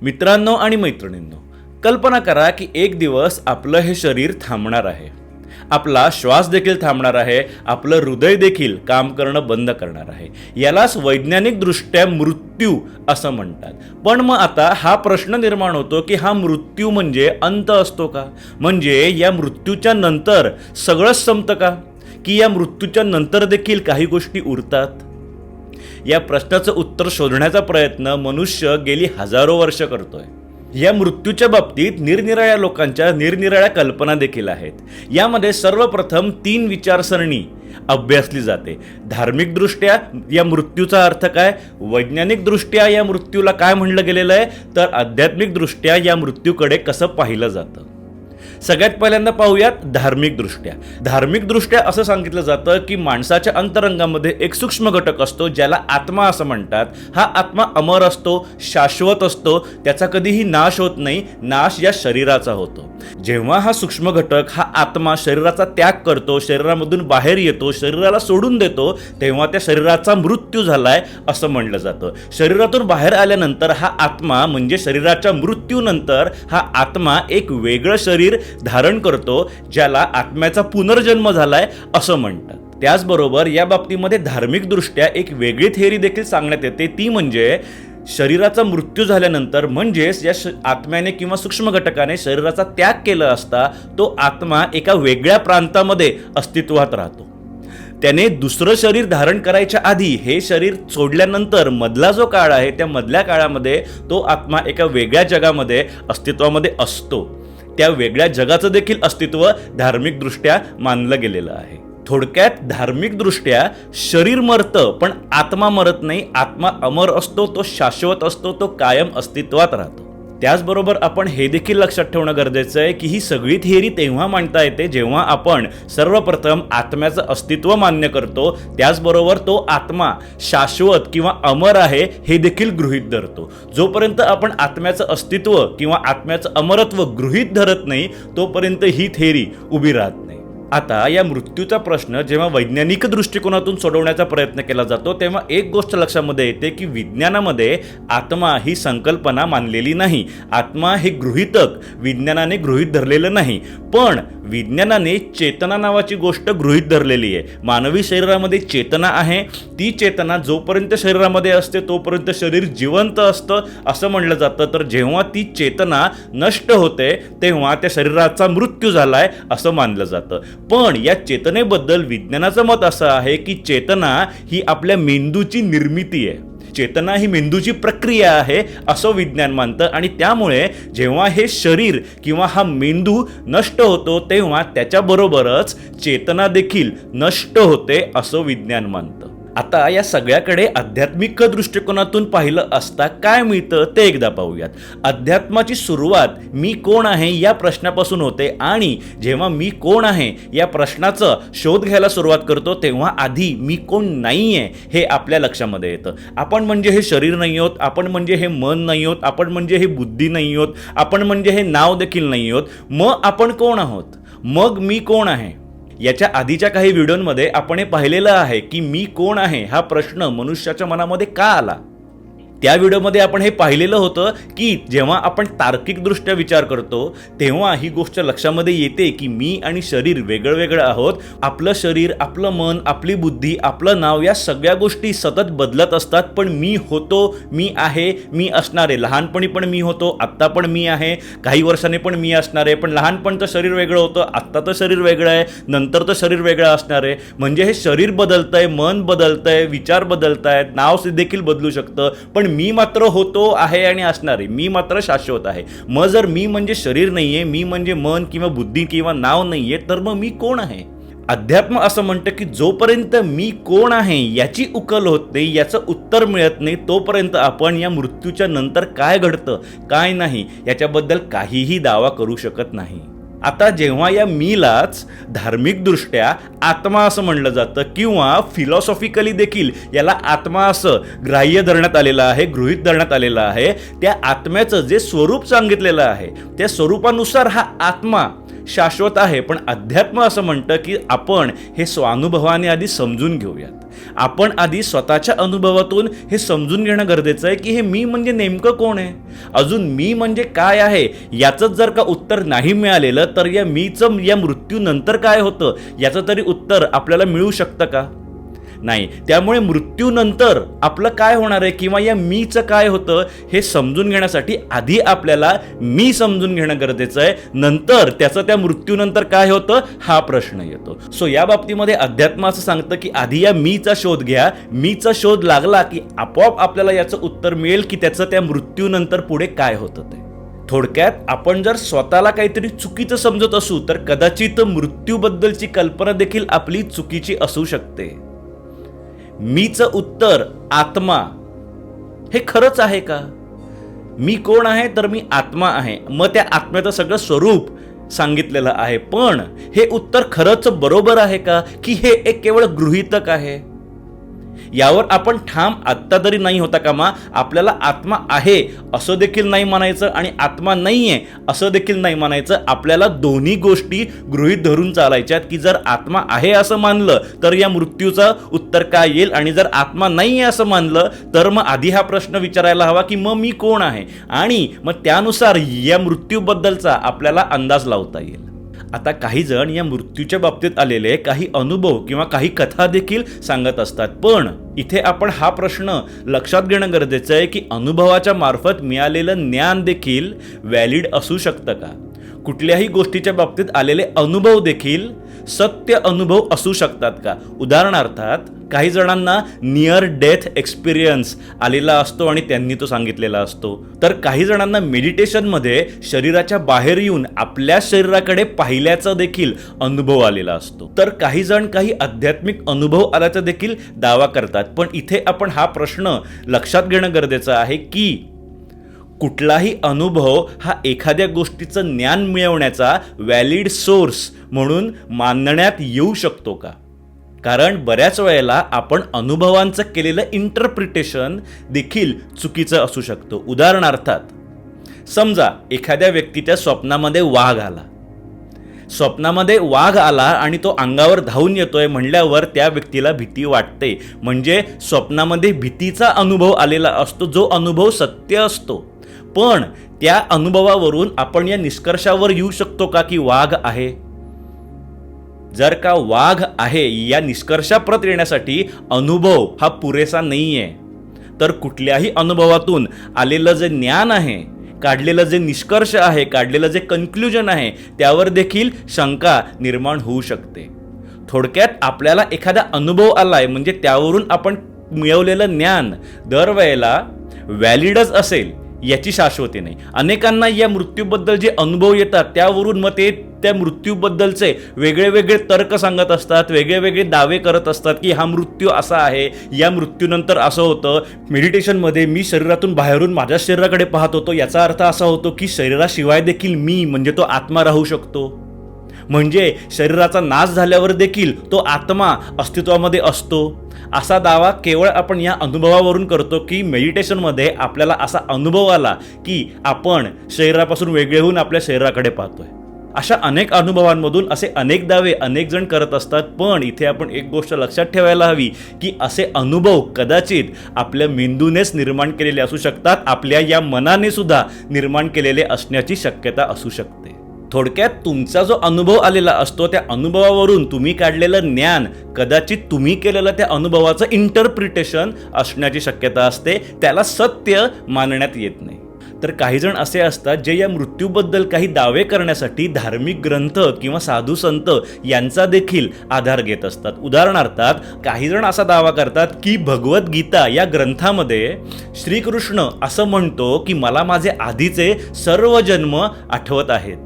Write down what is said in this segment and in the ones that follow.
मित्रांनो आणि मैत्रिणींनो, कल्पना करा की एक दिवस आपलं हे शरीर थांबणार आहे. आपला श्वास देखील थांबणार आहे, आपलं हृदय देखील काम करणं बंद करणार आहे. यालाच वैज्ञानिकदृष्ट्या मृत्यू असं म्हणतात. पण मग आता हा प्रश्न निर्माण होतो की हा मृत्यू म्हणजे अंत असतो का? म्हणजे या मृत्यूच्या नंतर सगळंच संपतं का? की या मृत्यूच्या नंतर देखील काही गोष्टी उरतात? या प्रश्नाचं उत्तर शोधण्याचा प्रयत्न मनुष्य गेली हजारो वर्ष करतोय. या मृत्यूच्या बाबतीत निरनिराळ्या लोकांच्या निरनिराळ्या कल्पना देखील आहेत. यामध्ये सर्वप्रथम 3 विचारसरणी अभ्यासली जाते. धार्मिकदृष्ट्या या मृत्यूचा अर्थ काय, वैज्ञानिकदृष्ट्या या मृत्यूला काय म्हणलं गेलेलं आहे, तर आध्यात्मिकदृष्ट्या या मृत्यूकडे कसं पाहिलं जातं. सगळ्यात पहिल्यांदा पाहूयात धार्मिकदृष्ट्या. धार्मिकदृष्ट्या असं सांगितलं जातं की माणसाच्या अंतरंगामध्ये एक सूक्ष्म घटक असतो ज्याला आत्मा असं म्हणतात. हा आत्मा अमर असतो, शाश्वत असतो, त्याचा कधीही नाश होत नाही. नाश या शरीराचा होतो. जेव्हा हा सूक्ष्म घटक हा आत्मा शरीराचा त्याग करतो, शरीरामधून बाहेर येतो, शरीराला सोडून देतो, तेव्हा त्या शरीराचा मृत्यू झालाय असं म्हणलं जातं. शरीरातून बाहेर आल्यानंतर हा आत्मा म्हणजे शरीराच्या मृत्यूनंतर हा आत्मा एक वेगळं शरीर धारण करतो, ज्याला आत्म्याचा पुनर्जन्म झालाय असं म्हणतात. त्याचबरोबर या बाबतीमध्ये धार्मिकदृष्ट्या एक वेगळी थिअरी देखील सांगण्यात येते. ती म्हणजे शरीराचा मृत्यू झाल्यानंतर म्हणजेच या आत्म्याने किंवा सूक्ष्म घटकाने शरीराचा त्याग केला असता तो आत्मा एका वेगळ्या प्रांतामध्ये अस्तित्वात राहतो. त्याने दुसरं शरीर धारण करायच्या आधी हे शरीर सोडल्यानंतर मधला जो काळ आहे त्या मधल्या काळामध्ये तो आत्मा एका वेगळ्या जगामध्ये अस्तित्वामध्ये असतो. त्या वेगळ्या जगाचं देखील अस्तित्व धार्मिकदृष्ट्या मानलं गेलेलं आहे. थोडक्यात धार्मिकदृष्ट्या शरीर मरतं पण आत्मा मरत नाही. आत्मा अमर असतो, तो शाश्वत असतो, तो कायम अस्तित्वात राहतो. त्याचबरोबर आपण हे देखील लक्षात ठेवणं गरजेचं आहे की ही सगळी थिअरी तेव्हा मांडता येते जेव्हा आपण सर्वप्रथम आत्म्याचं अस्तित्व मान्य करतो, त्याचबरोबर तो आत्मा शाश्वत किंवा अमर आहे हे देखील गृहीत धरतो. जोपर्यंत आपण आत्म्याचं अस्तित्व किंवा आत्म्याचं अमरत्व गृहीत धरत नाही तोपर्यंत ही थिअरी उभी राहत नाही. आता या मृत्यूचा प्रश्न जेव्हा वैज्ञानिक दृष्टिकोनातून सोडवण्याचा प्रयत्न केला जातो तेव्हा एक गोष्ट लक्षामध्ये येते की विज्ञानामध्ये आत्मा ही संकल्पना मानलेली नाही. आत्मा हे गृहीतक विज्ञानाने गृहीत धरलेलं नाही, पण विज्ञानाने चेतना नावाची गोष्ट गृहीत धरलेली आहे. मानवी शरीरामध्ये चेतना आहे. ती चेतना जोपर्यंत शरीरामध्ये असते तोपर्यंत शरीर जिवंत असतं असं म्हणलं जातं. तर जेव्हा ती चेतना नष्ट होते तेव्हा त्या शरीराचा मृत्यू झालाय असं मानलं जातं. पण या चेतनेबद्दल विज्ञानाचं मत असं आहे की चेतना ही आपल्या मेंदूची निर्मिती आहे. चेतना ही मेंदूची प्रक्रिया आहे असं विज्ञान मानतं आणि त्यामुळे जेव्हा हे शरीर किंवा हा मेंदू नष्ट होतो तेव्हा त्याच्याबरोबरच चेतना देखील नष्ट होते असं विज्ञान मानतं. आता या सगळ्याकडे आध्यात्मिक दृष्टिकोनातून पाहिलं असता काय मिळतं ते एकदा पाहूयात. अध्यात्माची सुरुवात मी कोण आहे या प्रश्नापासून होते आणि जेव्हा मी कोण आहे या प्रश्नाचा शोध घ्यायला सुरुवात करतो तेव्हा आधी मी कोण नाही आहे हे आपल्या लक्षामध्ये येतं. आपण म्हणजे हे शरीर नाही आहोत, आपण म्हणजे हे मन नाही आहोत, आपण म्हणजे हे बुद्धी नाही आहोत, आपण म्हणजे हे नाव देखील नाही आहोत. मग आपण कोण आहोत? मग मी कोण आहे? याच्या आधीच्या काही व्हिडिओमध्ये आपण हे पाहिलेलं आहे की मी कोण आहे हा प्रश्न मनुष्याच्या मनामध्ये का आला. त्या व्हिडिओमध्ये आपण हे पाहिलेलं होतं की जेव्हा आपण तार्किकदृष्ट्या विचार करतो तेव्हा ही गोष्ट लक्षामध्ये येते की मी आणि शरीर वेगळं वेगळं आहोत. आपलं शरीर, आपलं मन, आपली बुद्धी, आपलं नाव या सगळ्या गोष्टी सतत बदलत असतात. पण मी होतो, मी आहे, मी असणार आहे. लहानपणी पण मी होतो, आत्ता पण मी आहे, काही वर्षांनी पण मी असणार आहे. पण लहानपणचं शरीर वेगळं होतं, आत्ताचं शरीर वेगळं आहे, नंतरचं शरीर वेगळं असणार आहे. म्हणजे हे शरीर बदलतंय, मन बदलतंय, विचार बदलतायत, नाव देखील बदलू शकतं. पण मी मात्र होतो, आहे आणि असणार आहे. मी मात्र शाश्वत आहे. मग जर मी म्हणजे शरीर नाहीये, मी म्हणजे मन किंवा बुद्धी किंवा नाव नाहीये, तर मग मी कोण आहे? अध्यात्म असं म्हणतं की जोपर्यंत मी कोण आहे याची उकल होत नाही, याचं उत्तर मिळत नाही, तोपर्यंत आपण या मृत्यूच्या नंतर काय घडतं काय नाही याच्याबद्दल काहीही दावा करू शकत नाही. आता जेव्हा या मीलाच धार्मिकदृष्ट्या आत्मा असं म्हणलं जातं किंवा फिलॉसॉफिकली देखील याला आत्मा असं ग्राह्य धरण्यात आलेलं आहे, गृहीत धरण्यात आलेलं आहे, त्या आत्म्याचं जे स्वरूप सांगितलेलं आहे त्या स्वरूपानुसार हा आत्मा शाश्वत आहे, पण अध्यात्म असं म्हणतं की आपण हे स्वानुभवाने आधी समजून घेऊयात. आपण आधी स्वतःच्या अनुभवातून हे समजून घेणं गरजेचं आहे की हे मी म्हणजे नेमकं कोण आहे, अजून मी म्हणजे काय आहे याचं जर का उत्तर नाही मिळालेलं तर या मीचं या मृत्यूनंतर काय होतं याचं तरी उत्तर आपल्याला मिळू शकतं का? नाही. त्यामुळे मृत्यूनंतर आपलं काय होणार आहे किंवा या मीचं काय होतं हे समजून घेण्यासाठी आधी आपल्याला मी समजून घेणं गरजेचं आहे. नंतर त्याचं त्या मृत्यूनंतर काय होतं हा प्रश्न येतो. सो या बाबतीमध्ये अध्यात्म असं सांगतं की आधी या मीचा शोध घ्या. मीचा शोध लागला की आपोआप आपल्याला याचं उत्तर मिळेल की त्याचं त्या मृत्यूनंतर पुढे काय होतं ते. थोडक्यात आपण जर स्वतःला काहीतरी चुकीचं समजत असू तर कदाचित मृत्यूबद्दलची कल्पना देखील आपली चुकीची असू शकते. मीचं उत्तर आत्मा हे खरंच आहे का? मी कोण आहे तर मी आत्मा आहे. मग त्या आत्म्याचं सगळं स्वरूप सांगितलेलं आहे, पण हे उत्तर खरंच बरोबर आहे का की हे एक केवळ गृहीतक आहे? यावर आपण ठाम आत्ता तरी नाही होता कामा. आपल्याला आत्मा आहे असं देखील नाही म्हणायचं आणि आत्मा नाहीये असं देखील नाही म्हणायचं. आपल्याला दोन्ही गोष्टी गृहीत धरून चालायच्यात की जर आत्मा आहे असं मानलं तर या मृत्यूचं उत्तर काय येईल, आणि जर आत्मा नाहीये असं मानलं तर मग आधी हा प्रश्न विचारायला हवा की मग मी कोण आहे, आणि मग त्यानुसार या मृत्यूबद्दलचा आपल्याला अंदाज लावता येईल. आता काही जण या मृत्यूच्या बाबतीत आलेले काही अनुभव किंवा काही कथा देखील सांगत असतात, पण इथे आपण हा प्रश्न लक्षात घेणं गरजेचं आहे की अनुभवाच्या मार्फत मिळालेलं ज्ञान देखील व्हॅलिड असू शकतं का? कुठल्याही गोष्टीच्या बाबतीत आलेले अनुभव देखील सत्य अनुभव असू शकतात का? उदाहरणार्थात काही जणांना नियर डेथ एक्सपिरियन्स आलेला असतो आणि त्यांनी तो सांगितलेला असतो, तर काही जणांना मेडिटेशनमध्ये शरीराच्या बाहेर येऊन आपल्या शरीराकडे पाहिल्याचा देखील अनुभव आलेला असतो, तर काही जण काही आध्यात्मिक अनुभव आल्याचा देखील दावा करतात. पण इथे आपण हा प्रश्न लक्षात घेणं गरजेचं आहे की कुठलाही अनुभव हा एखाद्या गोष्टीचं ज्ञान मिळवण्याचा व्हॅलिड सोर्स म्हणून मानण्यात येऊ शकतो का? कारण बऱ्याच वेळेला आपण अनुभवांचं केलेलं इंटरप्रिटेशन देखील चुकीचं असू शकतो. उदाहरणार्थात समजा एखाद्या व्यक्तीच्या स्वप्नामध्ये वाघ आला आणि तो अंगावर धावून येतोय म्हणल्यावर त्या व्यक्तीला भीती वाटते, म्हणजे स्वप्नामध्ये भीतीचा अनुभव आलेला असतो, जो अनुभव सत्य असतो. पण त्या अनुभवावरून आपण या निष्कर्षावर येऊ शकतो का की वाघ आहे? जर का वाघ आहे या निष्कर्षाप्रत येण्यासाठी अनुभव हा पुरेसा नाहीये, तर कुठल्याही अनुभवातून आलेलं जे ज्ञान आहे, काढलेलं जे निष्कर्ष आहे, काढलेलं जे कन्क्लुजन आहे, त्यावर देखील शंका निर्माण होऊ शकते. थोडक्यात आपल्याला एखादा अनुभव आलाय म्हणजे त्यावरून आपण मिळवलेलं ज्ञान दरवेळेला व्हॅलिडच असेल याची शाश्वती नाही. अनेकांना या मृत्यूबद्दल जे अनुभव येतात त्यावरून मग ते त्या मृत्यूबद्दलचे वेगळे वेगळे तर्क सांगत असतात, वेगळे वेगळे दावे करत असतात की हा मृत्यू असा आहे, या मृत्यूनंतर असं होतं. मेडिटेशनमध्ये मी शरीरातून बाहेरून माझ्या शरीराकडे पाहत होतो, याचा अर्थ असा होतो की शरीराशिवाय देखील मी म्हणजे तो आत्मा राहू शकतो, म्हणजे शरीराचा नाश झाल्यावर देखील तो आत्मा अस्तित्वामध्ये असतो. असा दावा केवळ आपण या अनुभवावरून करतो की मेडिटेशनमध्ये आपल्याला असा अनुभव आला की आपण शरीरापासून वेगळे होऊन आपल्या शरीराकडे पाहतोय. अशा अनेक अनुभवांमधून असे अनेक दावे अनेक जण करत असतात. पण इथे आपण एक गोष्ट लक्षात ठेवायला हवी की असे अनुभव कदाचित आपल्या मेंदूनेच निर्माण केलेले असू शकतात, आपल्या या मनाने सुद्धा निर्माण केलेले असण्याची शक्यता असू शकते. थोडक्यात तुमचा जो अनुभव आलेला असतो त्या अनुभवावरून तुम्ही काढलेलं ज्ञान कदाचित तुम्ही केलेलं त्या अनुभवाचं इंटरप्रिटेशन असण्याची शक्यता असते, त्याला सत्य मानण्यात येत नाही. तर काही जण असे असतात जे या मृत्यूबद्दल काही दावे करण्यासाठी धार्मिक ग्रंथ किंवा साधू संत यांचा देखील आधार घेत असतात. उदाहरणार्थात काही जण असा दावा करतात की भगवद्गीता या ग्रंथामध्ये श्रीकृष्ण असं म्हणतो की मला माझे आधीचे सर्व जन्म आठवत आहेत.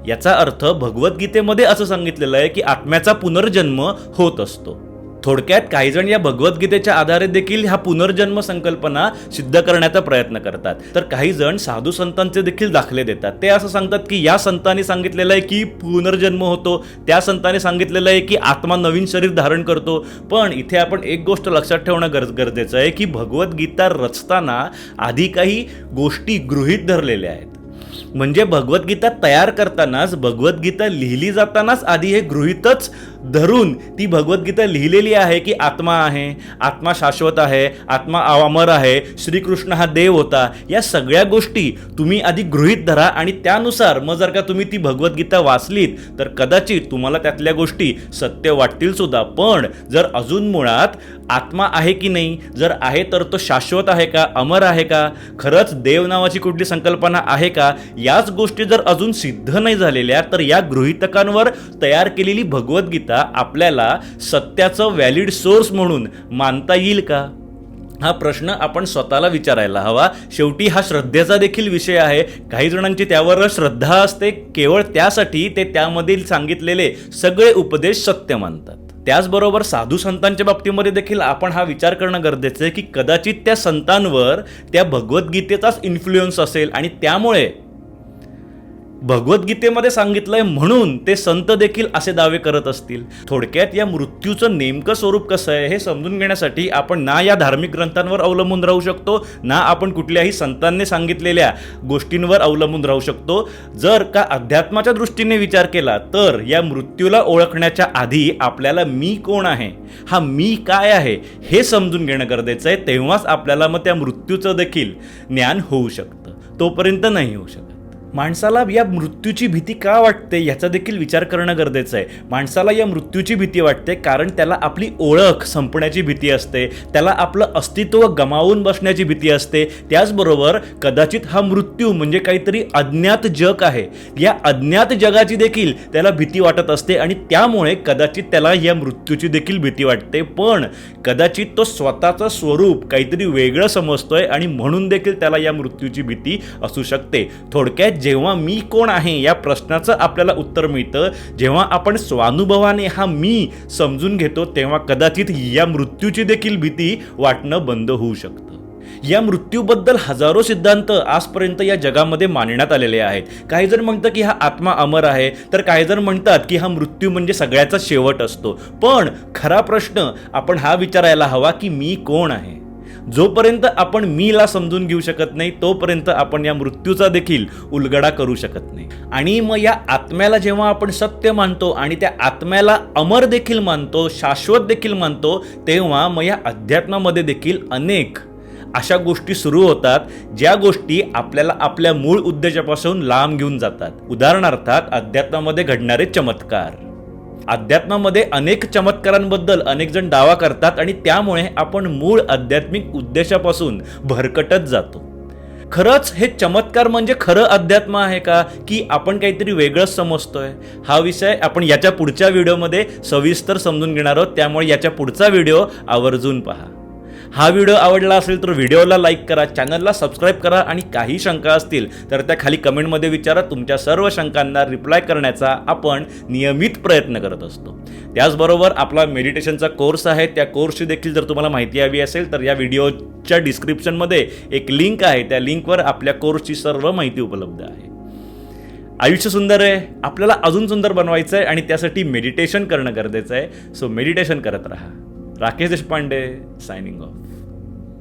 याचा अर्थ भगवद्गीतेमध्ये असं सांगितलेलं आहे की आत्म्याचा पुनर्जन्म होत असतो. थोडक्यात काही जण या भगवद्गीतेच्या आधारे देखील ह्या पुनर्जन्म संकल्पना सिद्ध करण्याचा प्रयत्न करतात. तर काही जण साधू संतांचे देखील दाखले देतात. ते असं सांगतात की या संतांनी सांगितलेलं आहे की पुनर्जन्म होतो, त्या संतांनी सांगितलेलं आहे की आत्मा नवीन शरीर धारण करतो. पण इथे आपण एक गोष्ट लक्षात ठेवणं गरजेचं आहे की भगवद्गीता रचताना आधी काही गोष्टी गृहीत धरलेल्या आहेत. म्हणजे भगवद्गीता तयार करतानाच, भगवद्गीता लिहिली जातानाच आधी हे गृहीतच धरून ती भगवद्गीता लिहिलेली आहे की आत्मा आहे, आत्मा शाश्वत आहे, आत्मा अमर आहे, श्रीकृष्ण हा देव होता. या सगळ्या गोष्टी तुम्ही आधी गृहीत धरा आणि त्यानुसार मग जर का तुम्ही ती भगवद्गीता वाचलीत तर कदाचित तुम्हाला त्यातल्या गोष्टी सत्य वाटतील सुद्धा. पण जर अजून मुळात आत्मा आहे की नाही, जर आहे तर तो शाश्वत आहे का, अमर आहे का, खरंच देव नावाची कुठली संकल्पना आहे का, याच गोष्टी जर अजून सिद्ध नाही झालेल्या तर या गृहीतकांवर तयार केलेली भगवद्गीता आपल्याला सत्याचं व्हॅलिड सोर्स म्हणून मानता येईल का? हा प्रश्न आपण स्वतःला विचारायला हवा. शेवटी हा श्रद्धेचा देखील विषय आहे. काही जणांची त्यावर श्रद्धा असते, केवळ त्यासाठी ते त्यामधील सांगितलेले सगळे उपदेश सत्य मानतात. त्याचबरोबर साधू संतांच्या बाबतीमध्ये देखील आपण हा विचार करणं गरजेचं आहे की कदाचित त्या संतांवर त्या भगवद्गीतेचाच इन्फ्लुएन्स असेल आणि त्यामुळे भगवद्गीतेमध्ये सांगितलंय म्हणून ते संत देखील असे दावे करत असतील. थोडक्यात या मृत्यूचं नेमकं स्वरूप कसं आहे हे समजून घेण्यासाठी आपण ना या धार्मिक ग्रंथांवर अवलंबून राहू शकतो, ना आपण कुठल्याही संतांनी सांगितलेल्या गोष्टींवर अवलंबून राहू शकतो. जर का अध्यात्माच्या दृष्टीने विचार केला तर या मृत्यूला ओळखण्याच्या आधी आपल्याला मी कोण आहे, हा मी काय आहे हे समजून घेणं गरजेचं आहे. तेव्हाच आपल्याला मग त्या मृत्यूचं देखील ज्ञान होऊ शकतं, तोपर्यंत नाही होऊ शकत. माणसाला या मृत्यूची भीती का वाटते याचा देखील विचार करणं गरजेचं आहे. माणसाला या मृत्यूची भीती वाटते कारण त्याला आपली ओळख संपण्याची भीती असते, त्याला आपलं अस्तित्व गमावून बसण्याची भीती असते. त्याचबरोबर कदाचित हा मृत्यू म्हणजे काहीतरी अज्ञात जग आहे, या अज्ञात जगाची देखील त्याला भीती वाटत असते आणि त्यामुळे कदाचित त्याला या मृत्यूची देखील भीती वाटते. पण कदाचित तो स्वतःचं स्वरूप काहीतरी वेगळं समजतोय आणि म्हणून देखील त्याला या मृत्यूची भीती असू शकते. थोडक्यात जेव्हा मी कोण आहे या प्रश्नाचं आपल्याला उत्तर मिळतं, जेव्हा आपण स्वानुभवाने हा मी समजून घेतो, तेव्हा कदाचित या मृत्यूची देखील भीती वाटणं बंद होऊ शकतं. या मृत्यूबद्दल हजारो सिद्धांत आजपर्यंत या जगामध्ये मांडण्यात आलेले आहेत. काही जण म्हणतात की हा आत्मा अमर आहे, तर काही जण म्हणतात की हा मृत्यू म्हणजे सगळ्याचा शेवट असतो. पण खरा प्रश्न आपण हा विचारायला हवा की मी कोण आहे. जोपर्यंत आपण मीला समजून घेऊ शकत नाही तोपर्यंत आपण या मृत्यूचा देखील उलगडा करू शकत नाही. आणि मग या आत्म्याला जेव्हा आपण सत्य मानतो आणि त्या आत्म्याला अमर देखील मानतो, शाश्वत देखील मानतो, तेव्हा मग या अध्यात्मामध्ये देखील अनेक अशा गोष्टी सुरू होतात ज्या गोष्टी आपल्याला आपल्या मूळ उद्देशापासून लांब घेऊन जातात. उदाहरणार्थ अध्यात्मामध्ये घडणारे चमत्कार. अध्यात्मामध्ये अनेक चमत्कारांबद्दल अनेक जण दावा करतात आणि त्यामुळे आपण मूळ आध्यात्मिक उद्देशापासून भरकटत जातो. खरंच हे चमत्कार म्हणजे खरं अध्यात्म आहे का, की आपण काहीतरी वेगळंच समजतोय? हा विषय आपण याच्या पुढच्या व्हिडिओमध्ये सविस्तर समजून घेणार आहोत, त्यामुळे याच्या पुढचा व्हिडिओ आवर्जून पहा. हा व्हिडिओ आवडला असेल तर व्हिडिओला लाईक करा, चॅनलला सबस्क्राईब करा आणि काही शंका असतील तर त्या खाली कमेंटमध्ये विचारा. तुमच्या सर्व शंकांना रिप्लाय करण्याचा आपण नियमित प्रयत्न करत असतो. त्याचबरोबर आपला मेडिटेशनचा कोर्स आहे, त्या कोर्सची देखील जर तुम्हाला माहिती हवी असेल तर या व्हिडिओच्या डिस्क्रिप्शनमध्ये एक लिंक आहे, त्या लिंकवर आपल्या कोर्सची सर्व माहिती उपलब्ध आहे. आयुष्य सुंदर आहे, आपल्याला अजून सुंदर बनवायचं आहे आणि त्यासाठी मेडिटेशन करणं गरजेचं आहे. सो मेडिटेशन करत राहा. Rakesh Deshpande signing off.